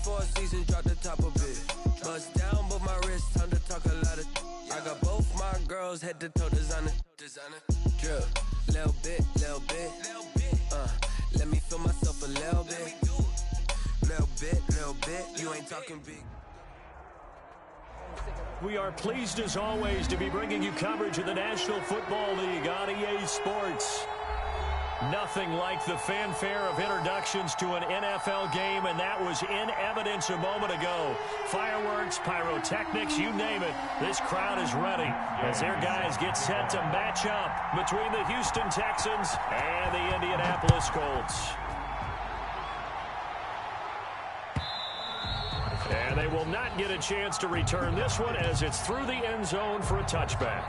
4 seasons, drop the top a bit. Bust down, but my wrist, time to talk a lot of. I got both my girls head to toe designer. Drip, little bit. Let me feel myself a little bit. Little bit. You ain't talking big. We are pleased as always to be bringing you coverage of the National Football League on EA Sports. Nothing like the fanfare of introductions to an NFL game, and that was in evidence a moment ago. Fireworks, pyrotechnics, you name it. This crowd is ready as their guys get set to match up between the Houston Texans and the Indianapolis Colts. And they will not get a chance to return this one as it's through the end zone for a touchback.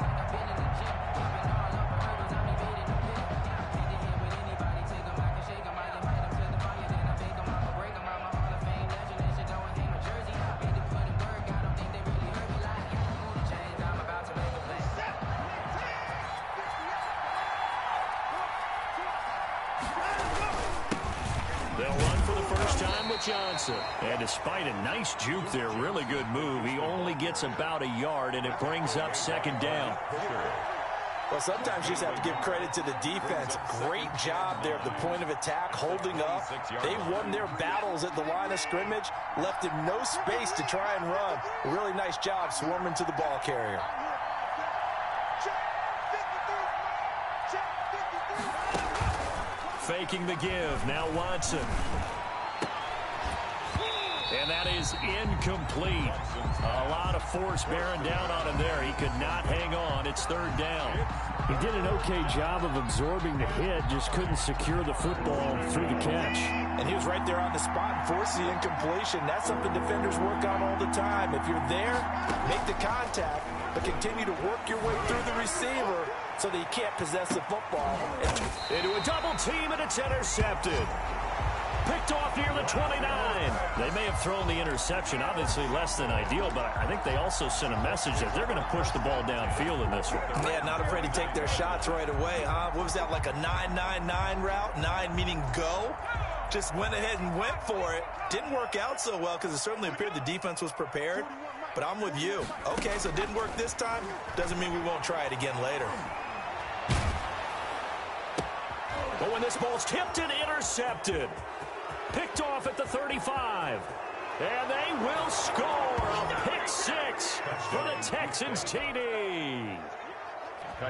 Johnson. And despite a nice juke there, really good move, he only gets about a yard, and it brings up second down. Well, sometimes you just have to give credit to the defense. Great job there at the point of attack, holding up. They won their battles at the line of scrimmage, left him no space to try and run. A really nice job swarming to the ball carrier. Faking the give, now Watson. And that is incomplete. A lot of force bearing down on him there. He could not hang on. It's third down. He did an okay job of absorbing the hit, just couldn't secure the football through the catch. And he was right there on the spot and forced the incompletion. That's something defenders work on all the time. If you're there, make the contact, but continue to work your way through the receiver so that you can't possess the football. Into a double team, and it's intercepted. Picked off near the 29. They may have thrown the interception, obviously less than ideal, but I think they also sent a message that they're going to push the ball downfield in this one. Yeah, not afraid to take their shots right away, huh? What was that, like a 9-9-9 route? 9 meaning go? Just went ahead and went for it. Didn't work out so well because it certainly appeared the defense was prepared, but I'm with you. Okay, so it didn't work this time. Doesn't mean we won't try it again later. But when this ball's tipped and intercepted, picked off at the 35. And they will score a pick six for the Texans TD.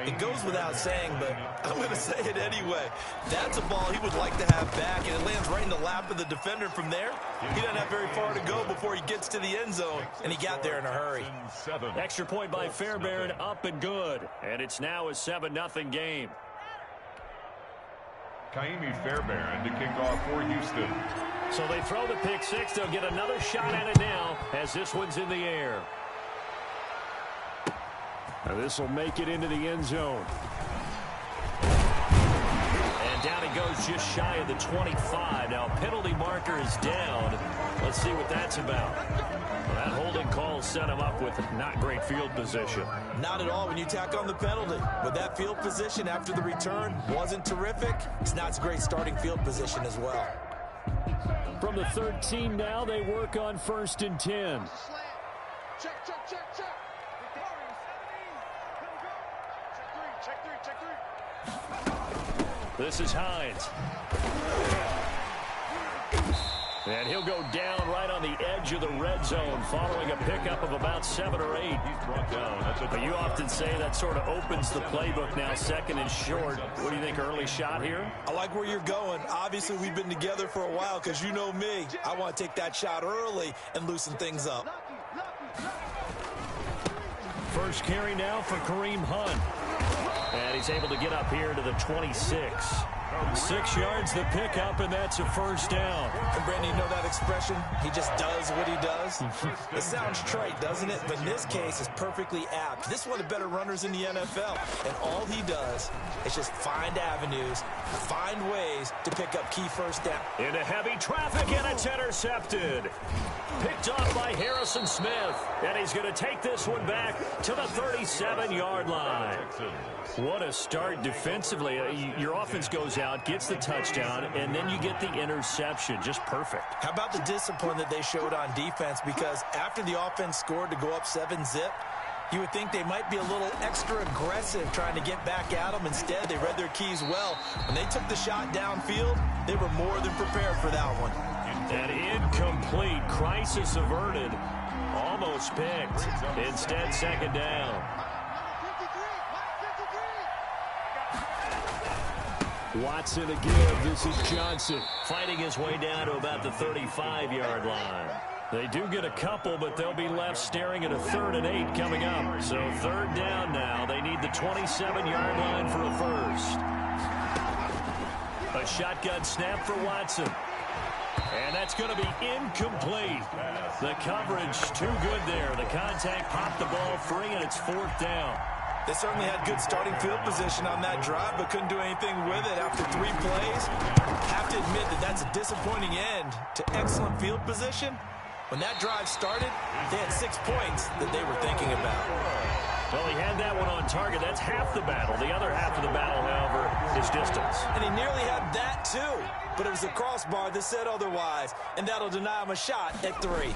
It goes without saying, but I'm going to say it anyway. That's a ball he would like to have back, and it lands right in the lap of the defender from there. He doesn't have very far to go before he gets to the end zone, and he got there in a hurry. Extra point by Fairbairn, up and good. And it's now a 7-0 game. Kaimi Fairbairn to kick off for Houston. So they throw the pick six. They'll get another shot at it now as this one's in the air. Now this will make it into the end zone. And down he goes just shy of the 25. Now penalty marker is down. Let's see what that's about. Well, that holding call set him up with not great field position. Not at all when you tack on the penalty. With that field position after the return wasn't terrific, it's not a great starting field position as well. From the 13 now, they work on 1st and 10. Check. This is Hines. And he'll go down right on the edge of the red zone following a pickup of about 7 or 8. He's brought down. But you often say that sort of opens the playbook now, second and short. What do you think, early shot here? I like where you're going. Obviously, we've been together for a while because you know me. I want to take that shot early and loosen things up. First carry now for Kareem Hunt. And he's able to get up here to the 26. 6 yards the pickup, and that's a first down. And Brandon, you know that expression? He just does what he does. It sounds trite, doesn't it? But in this case, it's perfectly apt. This is one of the better runners in the NFL. And all he does is just find avenues, find ways to pick up key first down. Into heavy traffic, and it's intercepted. Picked off by Harrison Smith. And he's going to take this one back to the 37-yard line. What a start defensively. Your offense goes goes out, gets the touchdown, and then you get the interception. Just perfect. How about the discipline that they showed on defense? Because after the offense scored to go up 7-zip, you would think they might be a little extra aggressive trying to get back at them. Instead, they read their keys well. When they took the shot downfield, they were more than prepared for that one. An incomplete, crisis averted, almost picked. Instead, second down. Watson again. This is Johnson fighting his way down to about the 35-yard line. They do get a couple, but they'll be left staring at a 3rd and 8 coming up. So 3rd down now. They need the 27-yard line for a first. A shotgun snap for Watson. And that's going to be incomplete. The coverage too good there. The contact popped the ball free, and it's 4th down. They certainly had good starting field position on that drive, but couldn't do anything with it after 3 plays. Have to admit that that's a disappointing end to excellent field position. When that drive started, they had 6 points that they were thinking about. Well, he had that one on target. That's half the battle. The other half of the battle, however, is distance. And he nearly had that, too. But it was the crossbar that said otherwise, and that'll deny him a shot at 3.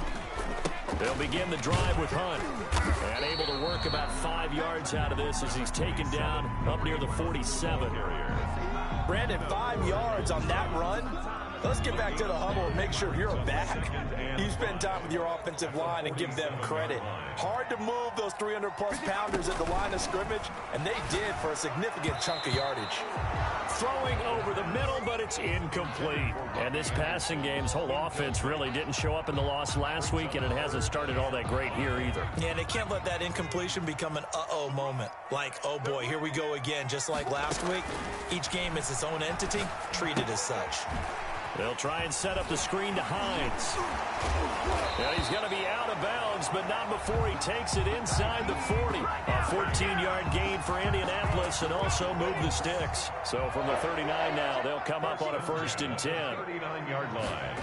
They'll begin the drive with Hunt. And able to work about 5 yards out of this as he's taken down up near the 47. Brandon, 5 yards on that run. Let's get back to the huddle and make sure you're back. You spend time with your offensive line and give them credit. Hard to move those 300-plus pounders at the line of scrimmage, and they did for a significant chunk of yardage. Throwing over the middle, but it's incomplete. And this passing game's whole offense really didn't show up in the loss last week, and it hasn't started all that great here either. Yeah, and they can't let that incompletion become an uh-oh moment. Like, oh boy, here we go again, just like last week. Each game is its own entity, treated as such. They'll try and set up the screen to Hines. And he's going to be out of bounds, but not before he takes it inside the 40. A 14-yard gain for Indianapolis and also move the sticks. So from the 39 now, they'll come up on a 1st and 10. 39-yard line.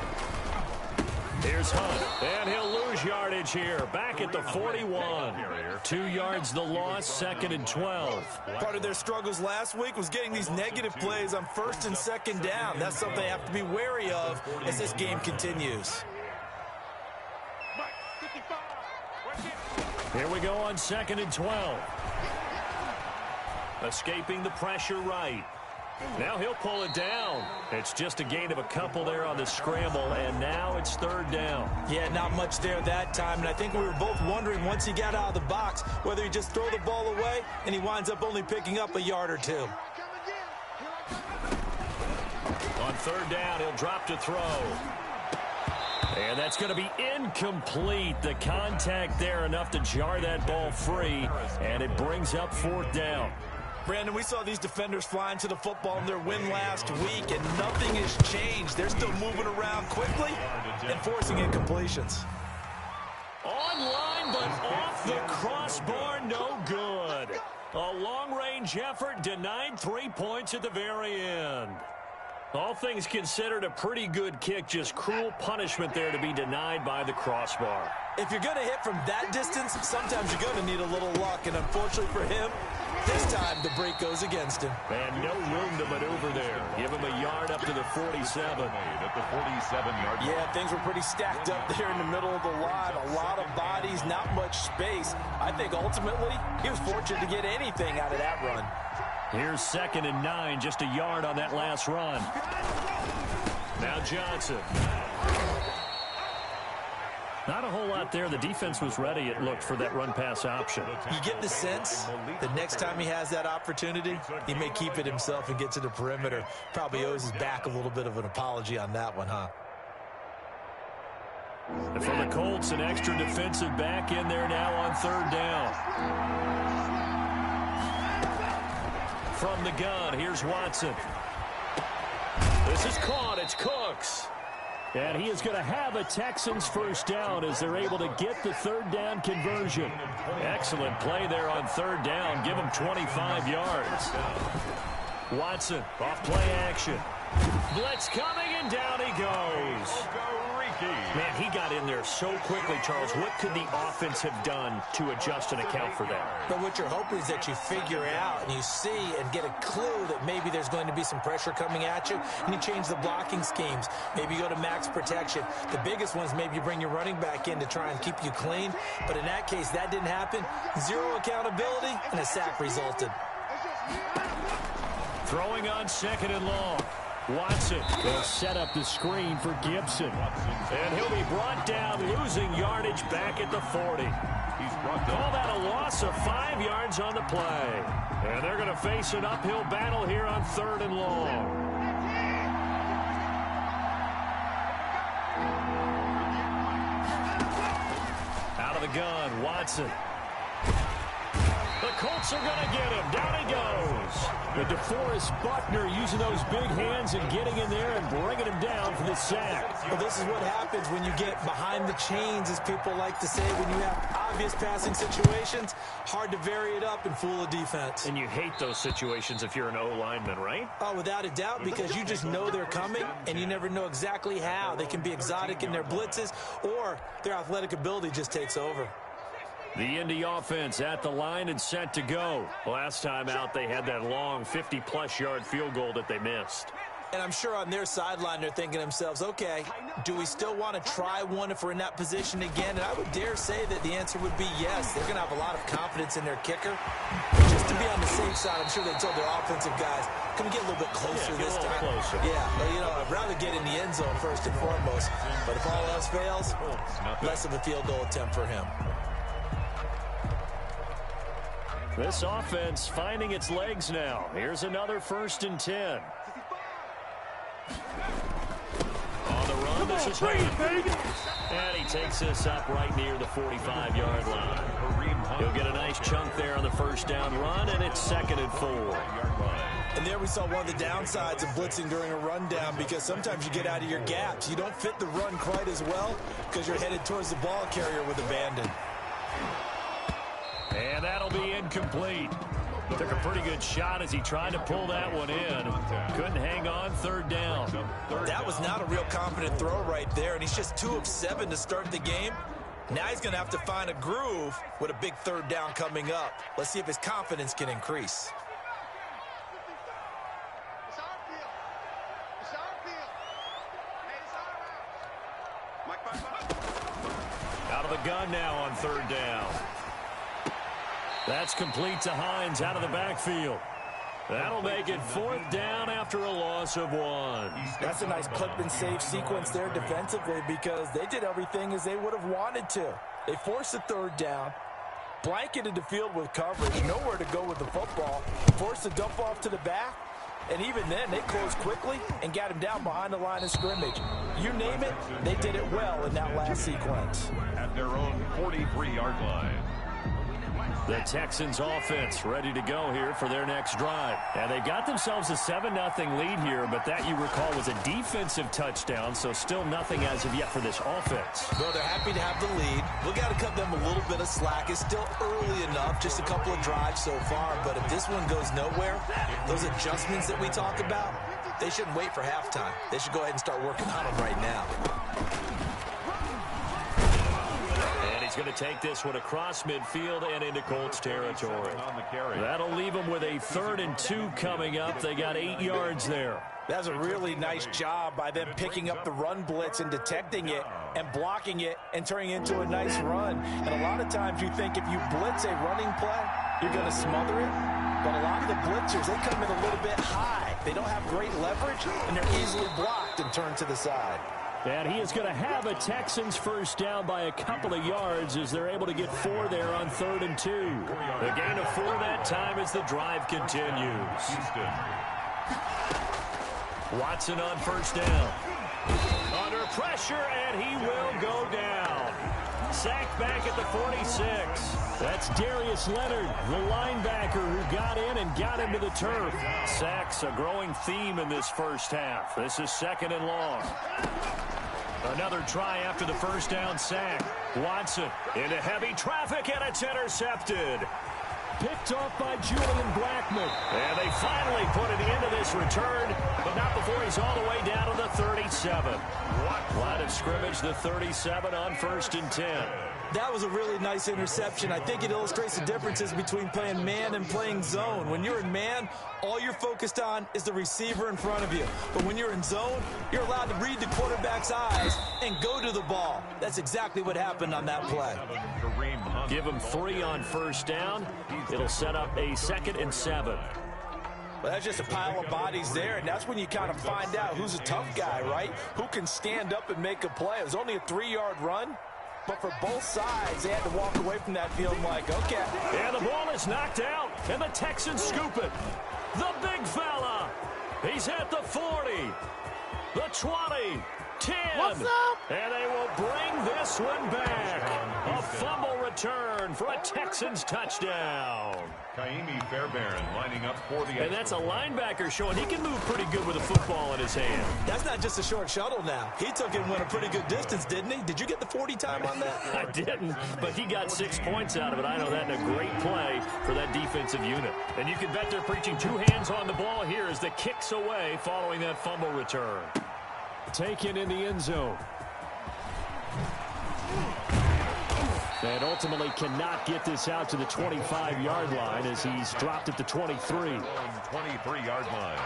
Here's Hunt, and he'll lose yardage here. Back at the 41. 2 yards the loss, 2nd and 12. Part of their struggles last week was getting these negative plays on 1st and 2nd down. That's something they have to be wary of as this game continues. Here we go on 2nd and 12. Escaping the pressure right. Now he'll pull it down. It's just a gain of a couple there on the scramble, and now it's 3rd down. Yeah, not much there that time, and I think we were both wondering once he got out of the box whether he just throw the ball away, and he winds up only picking up a yard or 2. On 3rd down, he'll drop to throw. And that's going to be incomplete. The contact there enough to jar that ball free, and it brings up 4th down. Brandon, we saw these defenders flying to the football in their win last week, and nothing has changed. They're still moving around quickly and forcing incompletions. Online, but off the crossbar, no good. A long-range effort denied 3 points at the very end. All things considered, a pretty good kick, just cruel punishment there to be denied by the crossbar. If you're going to hit from that distance, sometimes you're going to need a little luck, and unfortunately for him, this time the break goes against him. And no room to maneuver there. Give him a yard up to the 47. At the 47-yard line. Yeah, things were pretty stacked up there in the middle of the line. A lot of bodies, not much space. I think ultimately he was fortunate to get anything out of that run. Here's 2nd and 9, just a yard on that last run. Now Johnson. Not a whole lot there. The defense was ready, it looked, for that run-pass option. You get the sense that next time he has that opportunity, he may keep it himself and get to the perimeter. Probably owes his back a little bit of an apology on that one, huh? And for the Colts, an extra defensive back in there now on 3rd down. From the gun, here's Watson. This is caught. It's Cooks. And he is going to have a Texans 1st down as they're able to get the 3rd down conversion. Excellent play there on 3rd down. Give him 25 yards. Watson off play action. Blitz coming, and down he goes. Man, he got in there so quickly, Charles. What could the offense have done to adjust and account for that? But what you're hoping is that you figure out and you see and get a clue that maybe there's going to be some pressure coming at you, and you change the blocking schemes. Maybe you go to max protection. The biggest one is maybe you bring your running back in to try and keep you clean. But in that case, that didn't happen. Zero accountability, and a sack resulted. Throwing on 2nd and long. Watson will set up the screen for Gibson. And he'll be brought down, losing yardage back at the 40. Call that a loss of 5 yards on the play. And they're going to face an uphill battle here on 3rd and long. Out of the gun, Watson. The Colts are going to get him. Down he goes. But DeForest Buckner using those big hands and getting in there and bringing him down for the sack. Well, this is what happens when you get behind the chains, as people like to say. When you have obvious passing situations, hard to vary it up and fool a defense. And you hate those situations if you're an O-lineman, right? Oh, without a doubt, because you just know they're coming, and you never know exactly how. They can be exotic in their blitzes, or their athletic ability just takes over. The Indy offense at the line and set to go. Last time out, they had that long 50-plus yard field goal that they missed. And I'm sure on their sideline, they're thinking to themselves, okay, do we still want to try one if we're in that position again? And I would dare say that the answer would be yes. They're going to have a lot of confidence in their kicker. Just to be on the safe side, I'm sure they told their offensive guys, can we get a little bit closer this time? Closer. Yeah, well, you know, I'd rather get in the end zone first and foremost. But if all else fails, less of a field goal attempt for him. This offense finding its legs now. Here's another 1st and 10. On the run, this is Hayden. And he takes this up right near the 45-yard line. He'll get a nice chunk there on the 1st down run, and it's 2nd and 4. And there we saw one of the downsides of blitzing during a rundown, because sometimes you get out of your gaps. You don't fit the run quite as well because you're headed towards the ball carrier with abandon. And that'll be incomplete. Took a pretty good shot as he tried to pull that one in. Couldn't hang on 3rd down. That was not a real confident throw right there, and he's just 2 of 7 to start the game. Now he's going to have to find a groove with a big 3rd down coming up. Let's see if his confidence can increase. Out of the gun now on 3rd down. That's complete to Hines out of the backfield. That'll make it 4th down after a loss of 1. That's a nice clip and save sequence there defensively, because they did everything as they would have wanted to. They forced the 3rd down, blanketed the field with coverage, nowhere to go with the football, forced the dump off to the back, and even then they closed quickly and got him down behind the line of scrimmage. You name it, they did it well in that last sequence. At their own 43-yard line. The Texans offense ready to go here for their next drive. And they got themselves a 7-0 lead here, but that, you recall, was a defensive touchdown, so still nothing as of yet for this offense. Well, they're happy to have the lead. We've got to cut them a little bit of slack. It's still early enough, just a couple of drives so far, but if this one goes nowhere, those adjustments that we talk about, they shouldn't wait for halftime. They should go ahead and start working on them right now. He's going to take this one across midfield and into Colts territory. That'll leave them with a 3rd and 2 coming up. They got 8 yards there. That's a really nice job by them picking up the run blitz and detecting it and blocking it and turning it into a nice run. And a lot of times you think if you blitz a running play, you're going to smother it. But a lot of the blitzers, they come in a little bit high. They don't have great leverage, and they're easily blocked and turned to the side. And he is going to have a Texans 1st down by a couple of yards as they're able to get 4 there on 3rd and 2. The gain of 4 that time as the drive continues. Watson on 1st down. Under pressure, and he will go down. Sacked back at the 46. That's Darius Leonard, the linebacker who got in and got into the turf. Sacks a growing theme in this 1st half. This is 2nd and long. Another try after the 1st down sack. Watson into heavy traffic, and it's intercepted. picked off by Julian Blackmon. And they finally put an end to this return, but not before he's all the way down to the 37. Line of scrimmage, the 37 on 1st and 10. That was a really nice interception. I think it illustrates the differences between playing man and playing zone. When you're in man, all you're focused on is the receiver in front of you. But when you're in zone, you're allowed to read the quarterback's eyes and go to the ball. That's exactly what happened on that play. Give him 3 on 1st down. It'll set up a 2nd and 7. Well, that's just a pile of bodies there, and that's when you kind of find out who's a tough guy, right? Who can stand up and make a play. It was only a 3-yard run. But for both sides, they had to walk away from that feeling like, okay. And the ball is knocked out, and the Texans scoop it. The big fella. He's at the 40, the 20, 10. What's up? And they will bring this one back. A fumble return for a Texans touchdown. Kaimi Fairbairn lining up for the... And that's a linebacker showing he can move pretty good with a football in his hand. That's not just a short shuttle now. He took it and went a pretty good distance, didn't he? Did you get the 40 time on that? I didn't, but he got 6 points out of it. I know that, in a great play for that defensive unit. And you can bet they're preaching 2 hands on the ball here as the kicks away following that fumble return. Taken in the end zone. And ultimately cannot get this out to the 25-yard line as he's dropped at the 23. 23-yard line.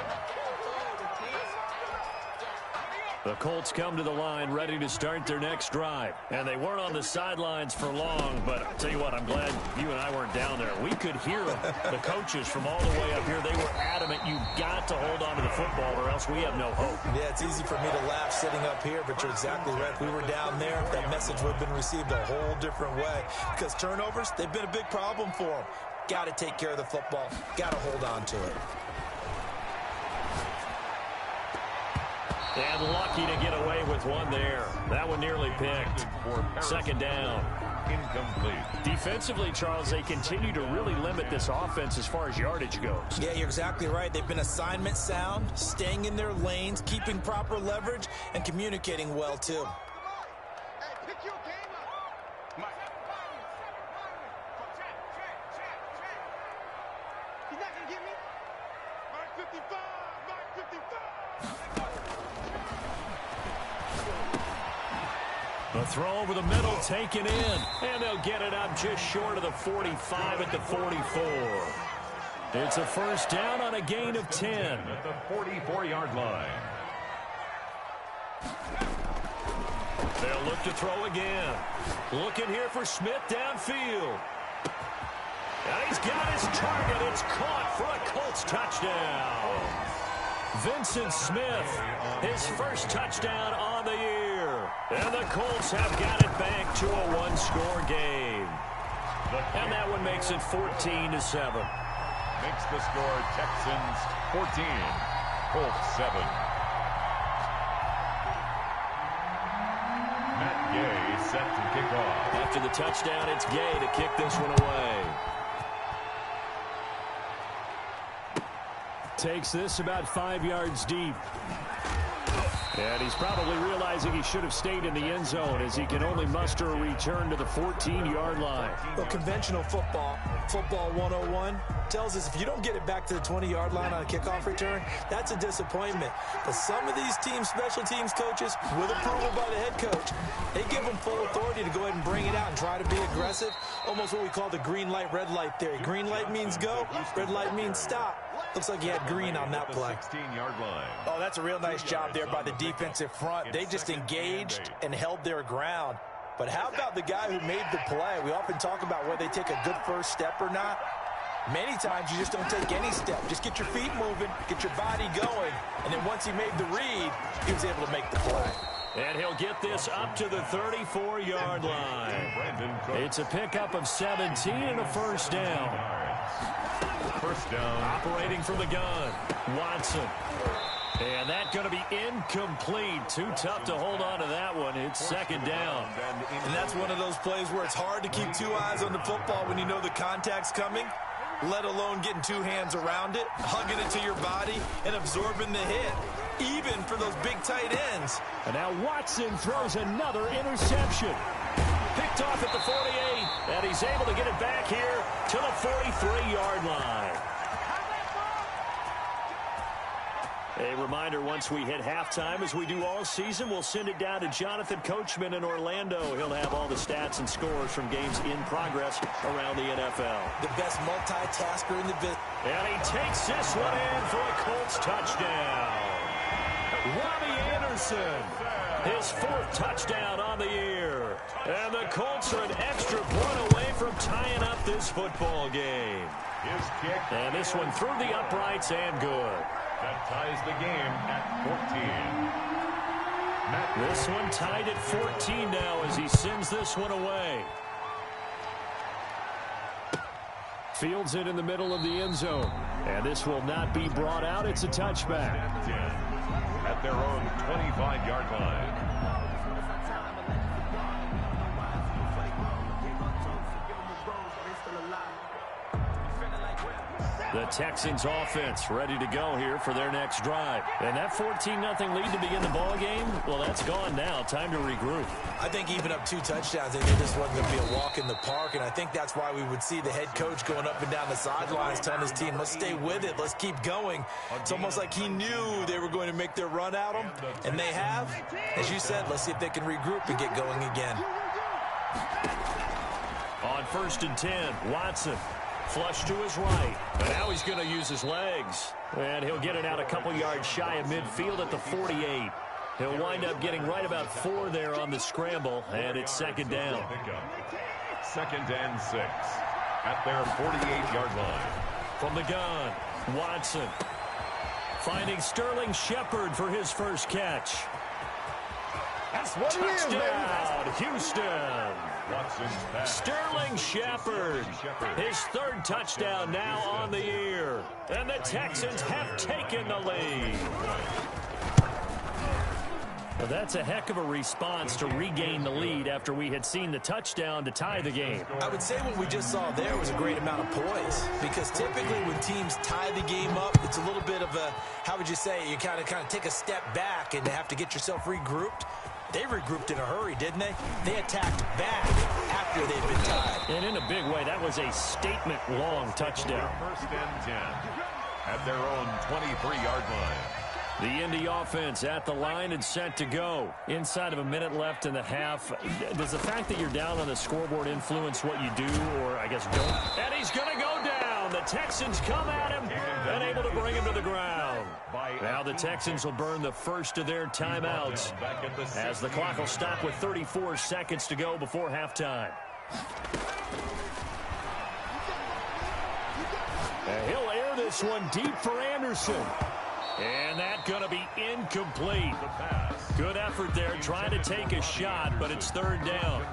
The Colts come to the line ready to start their next drive. And they weren't on the sidelines for long, but I'll tell you what, I'm glad you and I weren't down there. We could hear them. The coaches from all the way up here, they were adamant, you've got to hold on to the football or else we have no hope. Yeah, it's easy for me to laugh sitting up here, but you're exactly right. If we were down there, that message would have been received a whole different way. Because turnovers, they've been a big problem for them. Got to take care of the football. Got to hold on to it. And lucky to get away with one there. That one nearly picked. 2nd down. Incomplete. Defensively, Charles, they continue to really limit this offense as far as yardage goes. Yeah, you're exactly right. They've been assignment sound, staying in their lanes, keeping proper leverage, and communicating well, too. The throw over the middle taken in, and they'll get it up just short of the 45 at the 44. It's a 1st down on a gain of 10. At the 44-yard line. They'll look to throw again. Looking here for Smith downfield. And he's got his target. It's caught for a Colts touchdown. Vincent Smith, his 1st touchdown on the year. And the Colts have got it back to a 1-score game. And that one makes it 14-7. Makes the score Texans 14, Colts 7. Matt Gay set to kick off. After the touchdown, it's Gay to kick this one away. Takes this about 5 yards deep. And he's probably realizing he should have stayed in the end zone as he can only muster a return to the 14-yard line. Well, conventional football 101, tells us if you don't get it back to the 20-yard line on a kickoff return, that's a disappointment. But some of these teams, special teams coaches, with approval by the head coach, they give them full authority to go ahead and bring it out and try to be aggressive. Almost what we call the green light, red light theory. Green light means go, red light means stop. Looks like he had green on that play. 16-yard line. Oh, that's a real nice job there by the defensive front. They just engaged and held their ground. But how about the guy who made the play? We often talk about whether they take a good first step or not. Many times you just don't take any step. Just get your feet moving, get your body going, and then once he made the read, he was able to make the play. And he'll get this up to the 34-yard line. It's a pickup of 17 and a 1st down. 1st down. Operating from the gun, Watson. And that's going to be incomplete. Too tough to hold on to that one. It's 2nd down. And that's one of those plays where it's hard to keep 2 eyes on the football when you know the contact's coming, let alone getting 2 hands around it, hugging it to your body, and absorbing the hit, even for those big tight ends. And now Watson throws another interception. Picked Picked off at the 48, and he's able to get it back here to the 43-yard line. A reminder, once we hit halftime, as we do all season, we'll send it down to Jonathan Coachman in Orlando. He'll have all the stats and scores from games in progress around the NFL. The best multitasker in the business. And he takes this one in for a Colts touchdown. Robbie Anderson, his 4th touchdown on the year. And the Colts are an extra point away from tying up this football game. His kick. And this one through the uprights and good. That ties the game at 14. This one tied at 14 now as he sends this one away. Fields it in the middle of the end zone. And this will not be brought out. It's a touchback. At their own 25-yard line. The Texans offense ready to go here for their next drive. And that 14-0 lead to begin the ball game, well, that's gone now. Time to regroup. I think even up 2 touchdowns, they knew this wasn't going to be a walk in the park, and I think that's why we would see the head coach going up and down the sidelines telling his team, let's stay with it, let's keep going. It's almost like he knew they were going to make their run at him, and they have. As you said, let's see if they can regroup and get going again. On 1st and 10, Watson. Flush to his right. And now he's going to use his legs. And he'll get it out a couple yards shy of midfield at the 48. He'll wind up getting right about 4 there on the scramble, and it's 2nd down. 2nd and 6 at their 48-yard line. From the gun, Watson finding Sterling Shepard for his first catch. That's what Touchdown, Houston. Watson's pass. Sterling Shepard, his 3rd touchdown now on the year. And the Texans have taken the lead. Well, that's a heck of a response to regain the lead after we had seen the touchdown to tie the game. I would say what we just saw there was a great amount of poise, because typically when teams tie the game up, it's a little bit of a, how would you say, you kind of take a step back and have to get yourself regrouped. They regrouped in a hurry, didn't they? They attacked back after they'd been tied. And in a big way, that was a statement-long touchdown. 1st and 10 at their own 23-yard line. The Indy offense at the line and set to go. Inside of a minute left in the half. Does the fact that you're down on the scoreboard influence what you do, or I guess don't? And he's going to go down. The Texans come at him and able to bring him to the ground. Now the Texans will burn the first of their timeouts as the clock will stop with 34 seconds to go before halftime. And he'll air this one deep for Anderson. And that's going to be incomplete. Good effort there, trying to take a shot, but it's 3rd down.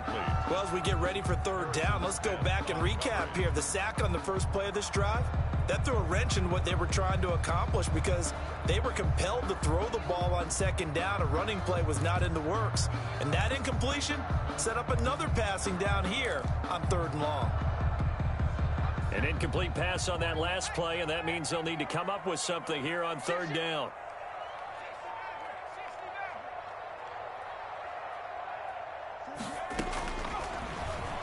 Well, as we get ready for 3rd down, let's go back and recap here. The sack on the first play of this drive, that threw a wrench in what they were trying to accomplish, because they were compelled to throw the ball on 2nd down. A running play was not in the works. And that incompletion set up another passing down here on 3rd and long. An incomplete pass on that last play, and that means they'll need to come up with something here on 3rd down.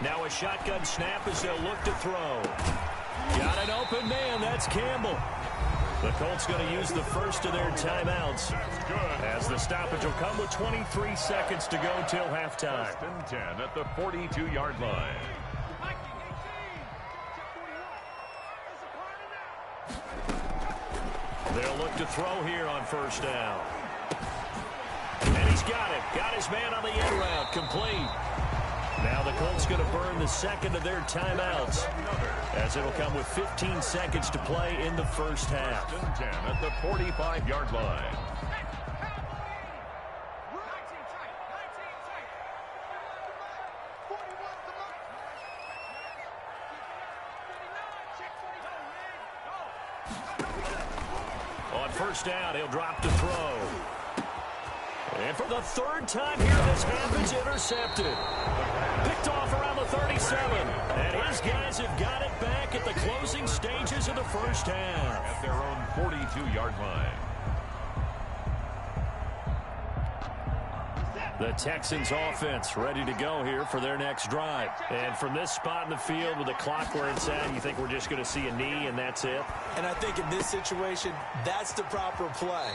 Now a shotgun snap as they'll look to throw. Got an open man. That's Campbell. The Colts going to use the first of their timeouts as the stoppage will come with 23 seconds to go till halftime. 1st and 10 at the 42-yard line. They'll look to throw here on 1st down. And he's got it. Got his man on the end route. Complete. Now the Colts going to burn the 2nd of their timeouts as it'll come with 15 seconds to play in the first half. 1st and 10 at the 45-yard line. On 1st down, he'll drop to throw. And for the 3rd time here, this happens, intercepted. Picked off around the 37. And his guys have got it back at the closing stages of the first half. At their own 42-yard line. The Texans offense ready to go here for their next drive. And from this spot in the field with the clock where it's at, you think we're just going to see a knee and that's it? And I think in this situation, that's the proper play.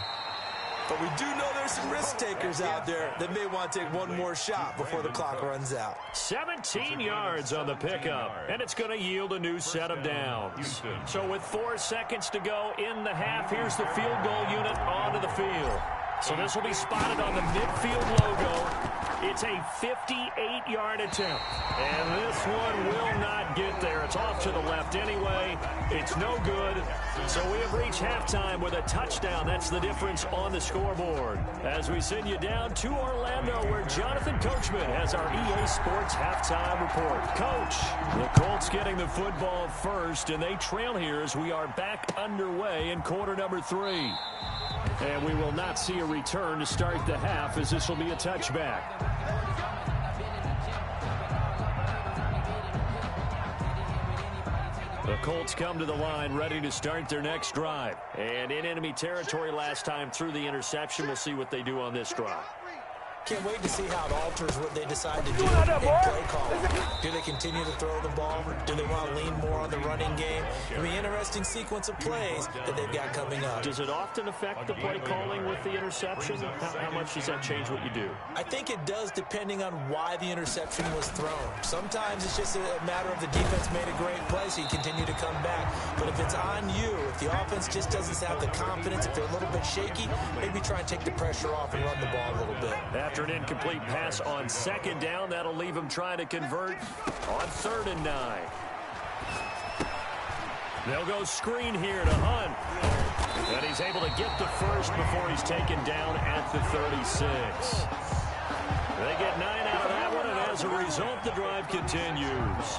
But we do know there's some risk takers out there that may want to take one more shot before the clock runs out. 17 yards on the pickup, and it's going to yield a new set of downs. So with 4 seconds to go in the half, here's the field goal unit onto the field. So this will be spotted on the midfield logo. It's a 58-yard attempt. And this one will not get there. It's off to the left anyway. It's no good. So we have reached halftime with a touchdown. That's the difference on the scoreboard. As we send you down to Orlando, where Jonathan Coachman has our EA Sports halftime report. Coach, the Colts getting the football first, and they trail here as we are back underway in quarter number 3. And we will not see a return to start the half, as this will be a touchback. The Colts come to the line ready to start their next drive. And in enemy territory last time through the interception. We'll see what they do on this drive. Can't wait to see how it alters what they decide to do in play calling. Do they continue to throw the ball? Do they want to lean more on the running game? It'll be an interesting sequence of plays that they've got coming up. Does it often affect the play calling with the interception? How much does that change what you do? I think it does, depending on why the interception was thrown. Sometimes it's just a matter of the defense made a great play, so you continue to come back. But if it's on you, if the offense just doesn't have the confidence, if they're a little bit shaky, maybe try and take the pressure off and run the ball a little bit. After an incomplete pass on second down, that'll leave him trying to convert on 3rd and 9. They'll go screen here to Hunt. And he's able to get to first before he's taken down at the 36. They get 9 out of that one, and as a result, the drive continues.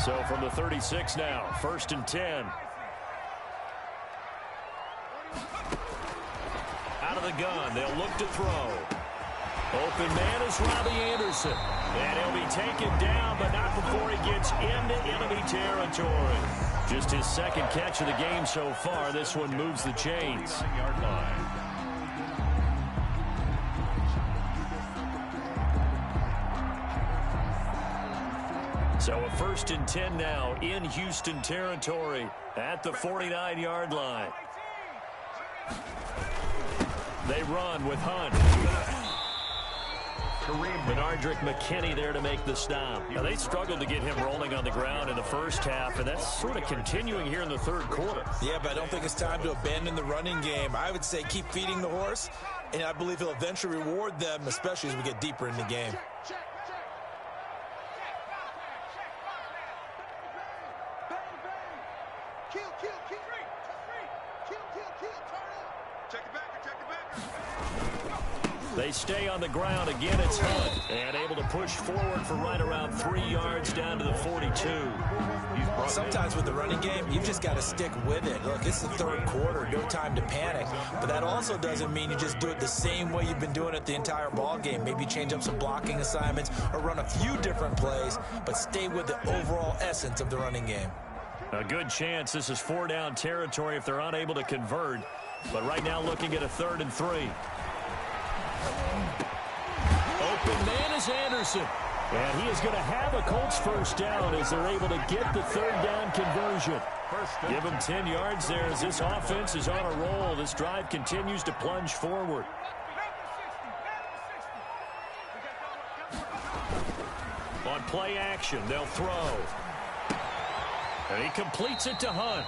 So from the 36 now, 1st and 10. Out of the gun, they'll look to throw. Open man is Robbie Anderson. And he'll be taken down, but not before he gets into enemy territory. Just his 2nd catch of the game so far. This one moves the chains. So a 1st and 10 now in Houston territory at the 49-yard line. They run with Hunt. Benardrick McKinney there to make the stop. Now, they struggled to get him rolling on the ground in the first half, and that's sort of continuing here in the 3rd quarter. Yeah, but I don't think it's time to abandon the running game. I would say keep feeding the horse, and I believe he'll eventually reward them, especially as we get deeper in the game. They stay on the ground. Again, it's Hunt. And able to push forward for right around 3 yards down to the 42. Sometimes with the running game, you've just got to stick with it. Look, it's the 3rd quarter. No time to panic. But that also doesn't mean you just do it the same way you've been doing it the entire ball game. Maybe change up some blocking assignments or run a few different plays, but stay with the overall essence of the running game. A good chance this is 4-down territory if they're unable to convert. But right now looking at a 3rd and 3. Open man is Anderson. And he is going to have a Colts 1st down as they're able to get the 3rd down conversion. Give him 10 yards there as this offense is on a roll. This drive continues to plunge forward. On play action, they'll throw. And he completes it to Hunt.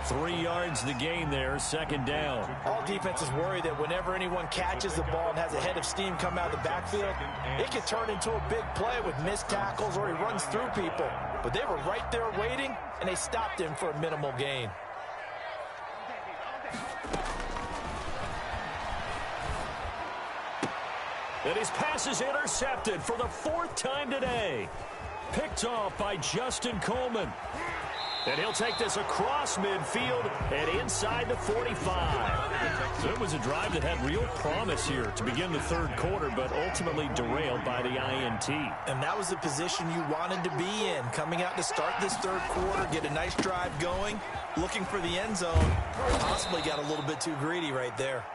3 yards the gain there, 2nd down. All defenses worry that whenever anyone catches the ball and has a head of steam come out of the backfield, it can turn into a big play with missed tackles or he runs through people. But they were right there waiting, and they stopped him for a minimal gain. And his pass is intercepted for the 4th time today. Picked off by Justin Coleman. And he'll take this across midfield and inside the 45. So it was a drive that had real promise here to begin the third quarter, but ultimately derailed by the INT. And that was the position you wanted to be in. Coming out to start this third quarter, get a nice drive going, looking for the end zone. Possibly got a little bit too greedy right there.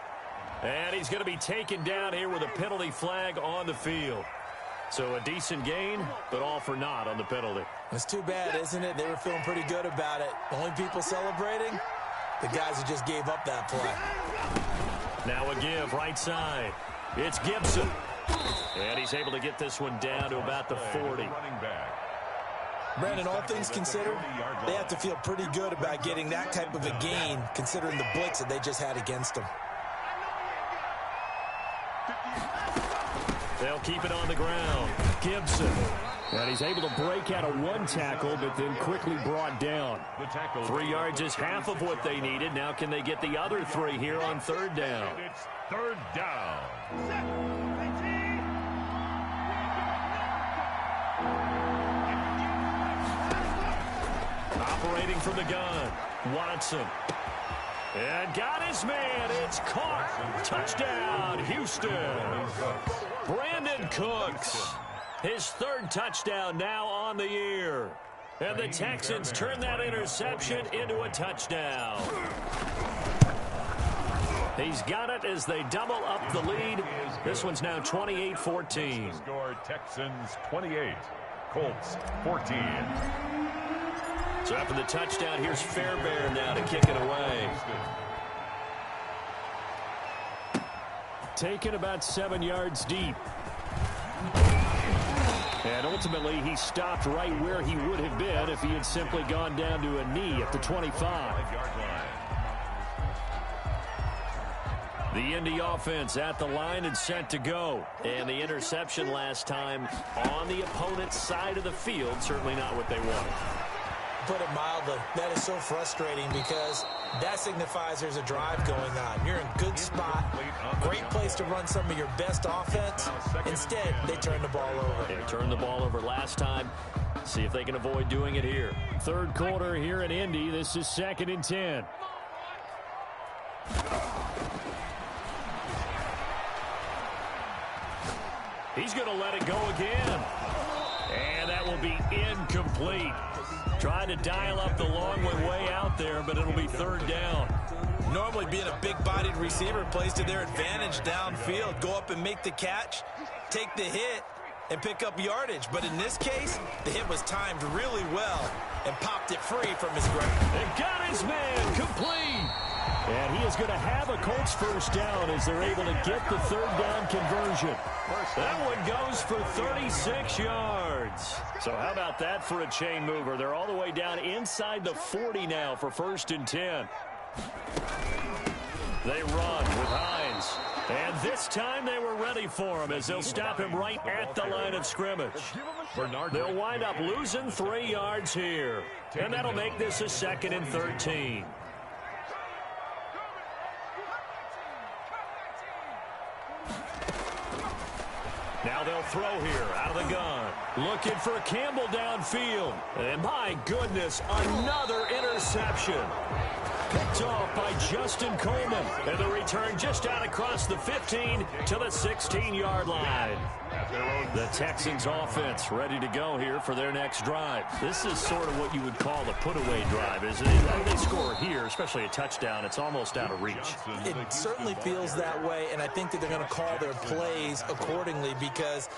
And he's going to be taken down here with a penalty flag on the field. So a decent gain, but all for naught on the penalty. It's too bad, isn't it? They were feeling pretty good about it. The only people celebrating, the guys who just gave up that play. Now a give right side. It's Gibson. And he's able to get this one down to about the 40. Brandon, all things considered, they have to feel pretty good about getting that type of a gain, considering the blitz that they just had against them. They'll keep it on the ground. Gibson. And he's able to break out of one tackle, but then quickly brought down. 3 yards is half of what they needed. Now can they get the other 3 here on third down? It's third down. Operating from the gun. Watson. And got his man. It's caught. Touchdown, Houston. Brandon Cooks. His third touchdown now on the year. And the Texans turn that interception into a touchdown. He's got it as they double up the lead. This one's now 28-14. Score Texans 28, Colts 14. So after the touchdown, here's Fairbairn now to kick it away. Taken about 7 yards deep. And ultimately, he stopped right where he would have been if he had simply gone down to a knee at the 25. The Indy offense at the line and set to go. And the interception last time on the opponent's side of the field, certainly not what they wanted. Put it mildly, that is so frustrating because that signifies there's a drive going on. You're in a good spot, great place to run some of your best offense. Instead, they turn the ball over. They turned the ball over last time. See if they can avoid doing it here. Third quarter here in Indy. This is 2nd and 10. He's going to let it go again. And that will be incomplete. Trying to dial up the long one way out there, but it'll be third down. Normally being a big-bodied receiver plays to their advantage downfield. Go up and make the catch, take the hit, and pick up yardage. But in this case, the hit was timed really well and popped it free from his grip. And got his man complete. And he is going to have a Colts first down as they're able to get the third down conversion. That one goes for 36 yards. So how about that for a chain mover? They're all the way down inside the 40 now for 1st and 10. They run with Hines. And this time they were ready for him as they'll stop him right at the line of scrimmage. They'll wind up losing 3 yards here. And that'll make this a 2nd and 13. Now they'll throw here out of the gun. Looking for Campbell downfield. And my goodness, another interception. Picked off by Justin Coleman. And the return just out across the 15 to the 16-yard line. The Texans offense ready to go here for their next drive. This is sort of what you would call the put-away drive, isn't it? If they score here, especially a touchdown, it's almost out of reach. It certainly feels that way, and I think that they're going to call their plays accordingly because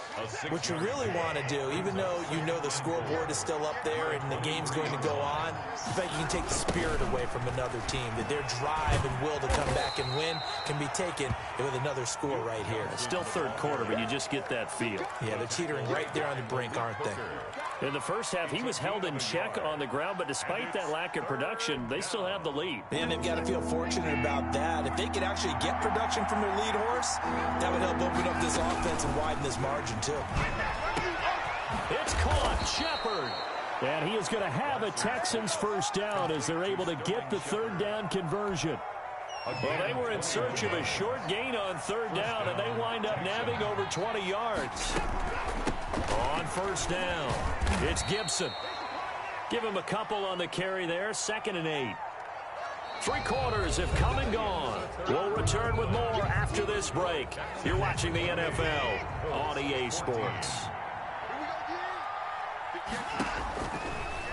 what you really want to do, even though you know the scoreboard is still up there and the game's going to go on, I think you can take the spirit away from another team, that their drive and will to come back and win can be taken with another score right here. It's still third quarter, but you just get that feel. Yeah, they're teetering right there on the brink, aren't they? In the first half, he was held in check on the ground, but despite that lack of production, they still have the lead. And they've got to feel fortunate about that. If they could actually get production from their lead horse, that would help open up this offense and widen this margin, too. It's caught. Shepard. And he is going to have a Texans first down as they're able to get the third down conversion. Well, they were in search of a short gain on third down, and they wind up nabbing over 20 yards. On first down, it's Gibson. Give him a couple on the carry there. 2nd and 8. 3 quarters have come and gone. We'll return with more after this break. You're watching the NFL on EA Sports.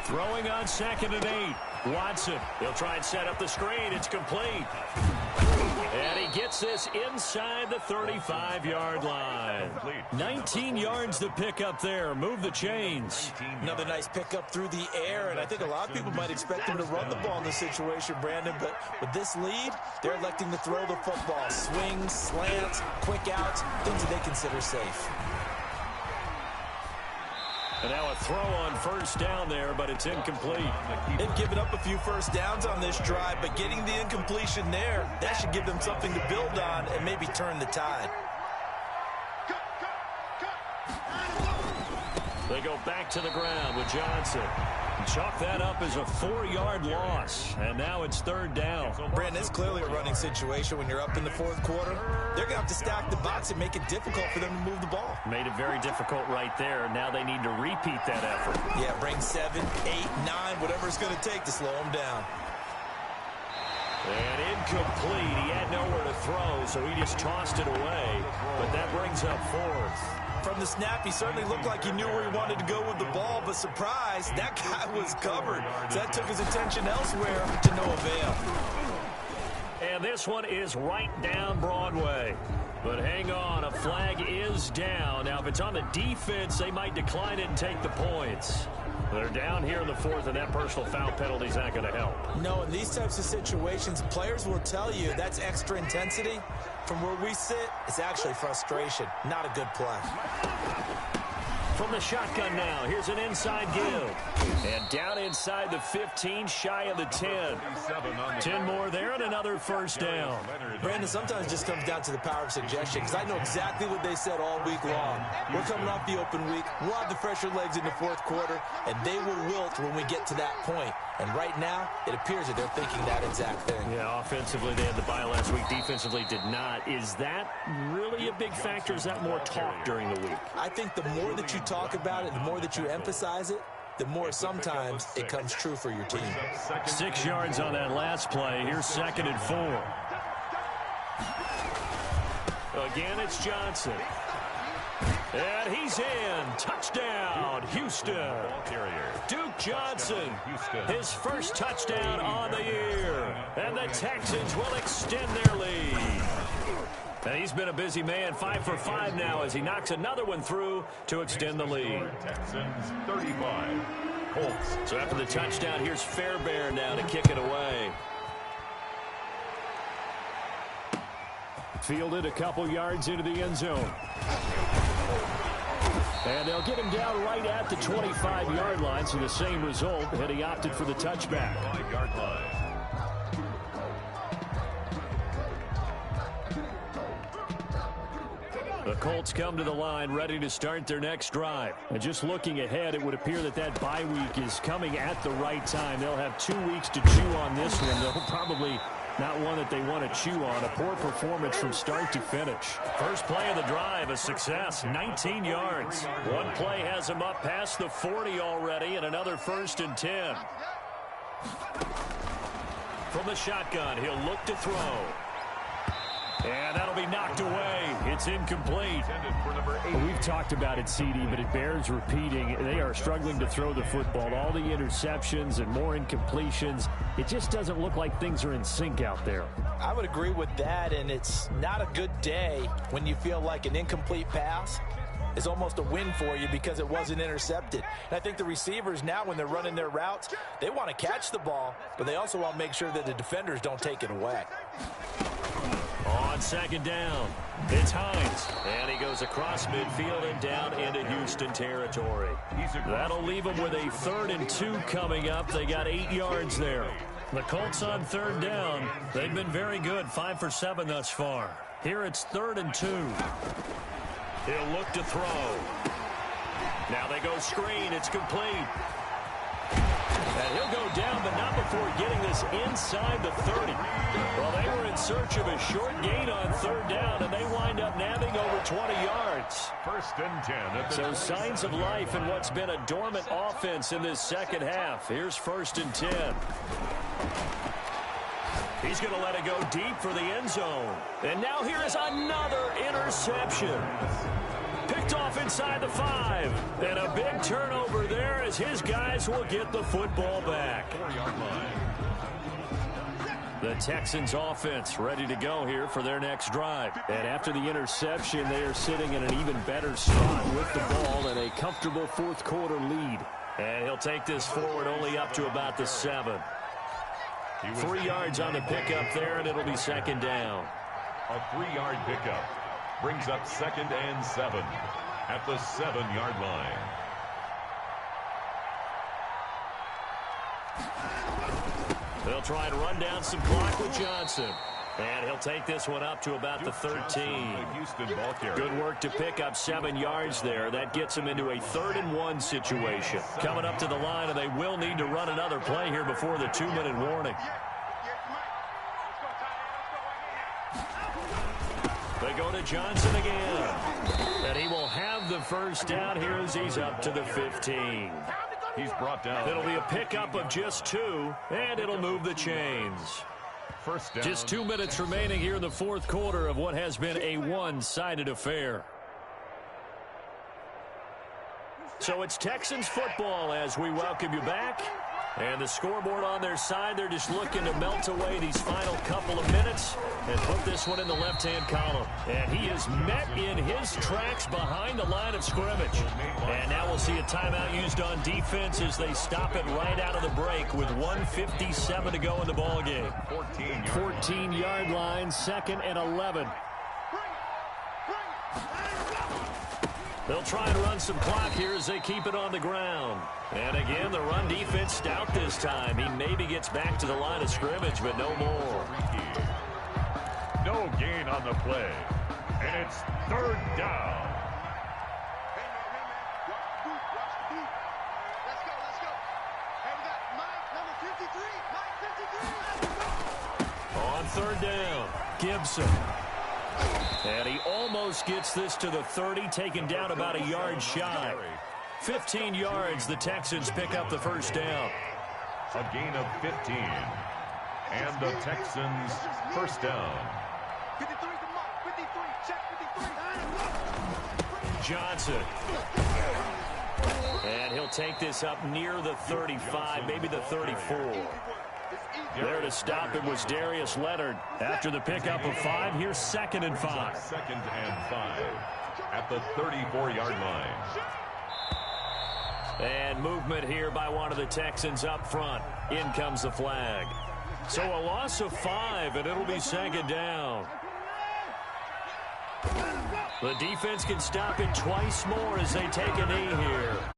Throwing on 2nd and 8. Watson. He'll try and set up the screen. It's complete. And he gets this inside the 35-yard line. 19 yards to pick up there. Move the chains. Another nice pickup through the air, and I think a lot of people might expect him to run the ball in this situation, Brandon, but with this lead, they're electing to throw the football. Swings, slants, quick outs, things that they consider safe. And now a throw on 1st down there, but it's incomplete. They've given up a few first downs on this drive, but getting the incompletion there, that should give them something to build on and maybe turn the tide. They go back to the ground with Johnson. Chalk that up as a 4-yard loss, and now it's 3rd down. Brandon, it's clearly a running situation when you're up in the 4th quarter. They're going to have to stack the box and make it difficult for them to move the ball. Made it very difficult right there. Now they need to repeat that effort. Yeah, bring 7, 8, 9, whatever it's going to take to slow them down. And incomplete. He had nowhere to throw, so he just tossed it away. But that brings up 4th. From the snap, he certainly looked like he knew where he wanted to go with the ball, but surprise, that guy was covered. So that took his attention elsewhere to no avail. And this one is right down Broadway. But hang on, a flag is down. Now, if it's on the defense, they might decline it and take the points. They're down here in the 4th, and that personal foul penalty is not going to help. No, in these types of situations, players will tell you that's extra intensity. From where we sit, it's actually frustration, not a good play. From the shotgun now, here's an inside give. And down inside the 15, shy of the 10. 10 more there and another 1st down. Brandon, sometimes it just comes down to the power of suggestion, because I know exactly what they said all week long. We're coming off the open week. We'll have the fresher legs in the 4th quarter, and they will wilt when we get to that point. And right now, it appears that they're thinking that exact thing. Yeah, offensively, they had the bye last week. Defensively, did not. Is that really a big factor? Is that more talk during the week? I think the more that you talk about it, the more that you emphasize it, the more sometimes it comes true for your team. 6 yards on that last play. Here's 2nd and 4. Again, it's Johnson. And he's in. Touchdown, Houston. Duke Johnson, his 1st touchdown on the year. And the Texans will extend their lead. And he's been a busy man, 5 for 5 now as he knocks another one through to extend the lead. Texans 35. Colts. So after the touchdown, here's Fairbairn now to kick it away. Fielded a couple yards into the end zone. And they'll get him down right at the 25-yard line, so the same result, and he opted for the touchback. 5-yard line. The Colts come to the line ready to start their next drive. And just looking ahead, it would appear that that bye week is coming at the right time. They'll have 2 weeks to chew on this one. They'll probably not one that they want to chew on. A poor performance from start to finish. First play of the drive, a success, 19 yards. One play has him up past the 40 already, and another 1st and 10. From the shotgun, he'll look to throw. And that'll be knocked away. It's incomplete. We've talked about it, CD, but it bears repeating. They are struggling to throw the football. All the interceptions and more incompletions. It just doesn't look like things are in sync out there. I would agree with that, and it's not a good day when you feel like an incomplete pass is almost a win for you because it wasn't intercepted. And I think the receivers now, when they're running their routes, they want to catch the ball, but they also want to make sure that the defenders don't take it away. On 2nd down, it's Hines. And he goes across midfield and down into Houston territory. That'll leave them with a 3rd and 2 coming up. They got 8 yards there. The Colts on 3rd down. They've been very good, 5 for 7 thus far. Here it's 3rd and 2. He'll look to throw. Now they go screen. It's complete. And he'll go down, but not before getting this inside the 30. Well, they were in search of a short gain on third down, and they wind up nabbing over 20 yards. 1st and 10. So signs of life in what's been a dormant offense in this second half. Here's 1st and 10. He's going to let it go deep for the end zone. And now here is another interception. Picked off inside the 5. And a big turnover there as his guys will get the football back. 4-yard line. The Texans offense ready to go here for their next drive. And after the interception, they are sitting in an even better spot with the ball and a comfortable fourth quarter lead. And he'll take this forward only up to about the 7. 3 yards on the pickup there, and it'll be 2nd down. A 3-yard pickup brings up 2nd and 7 at the 7-yard line. They'll try and run down some clock with Johnson. And he'll take this one up to about the 13. Good work to pick up 7 yards there. That gets him into a 3rd and 1 situation. Coming up to the line, and they will need to run another play here before the 2-minute warning. They go to Johnson again. And he will have the first down here as he's up to the 15. He's brought down. It'll be a pickup of just 2, and it'll move the chains. First down. Just 2 minutes remaining here in the fourth quarter of what has been a one-sided affair. So it's Texans football as we welcome you back. And the scoreboard on their side, they're just looking to melt away these final couple of minutes and put this one in the left-hand column. And he is met in his tracks behind the line of scrimmage. And now we'll see a timeout used on defense as they stop it right out of the break with 1:57 to go in the ballgame. 14-yard line, 2nd and 11. They'll try and run some clock here as they keep it on the ground. And again, the run defense stout this time. He maybe gets back to the line of scrimmage, but no more. No gain on the play. And it's 3rd down. On 3rd down, Gibson. And he almost gets this to the 30, taken down about a yard shy. 15 yards, the Texans pick up the first down. A gain of 15. And the Texans first down. Johnson. And he'll take this up near the 35, maybe the 34. There to stop it was Darius Leonard. After the pickup of 5, here's 2nd and 5. 2nd and 5 at the 34-yard line. And movement here by one of the Texans up front. In comes the flag. So a loss of 5, and it'll be 2nd down. The defense can stop it twice more as they take a knee here.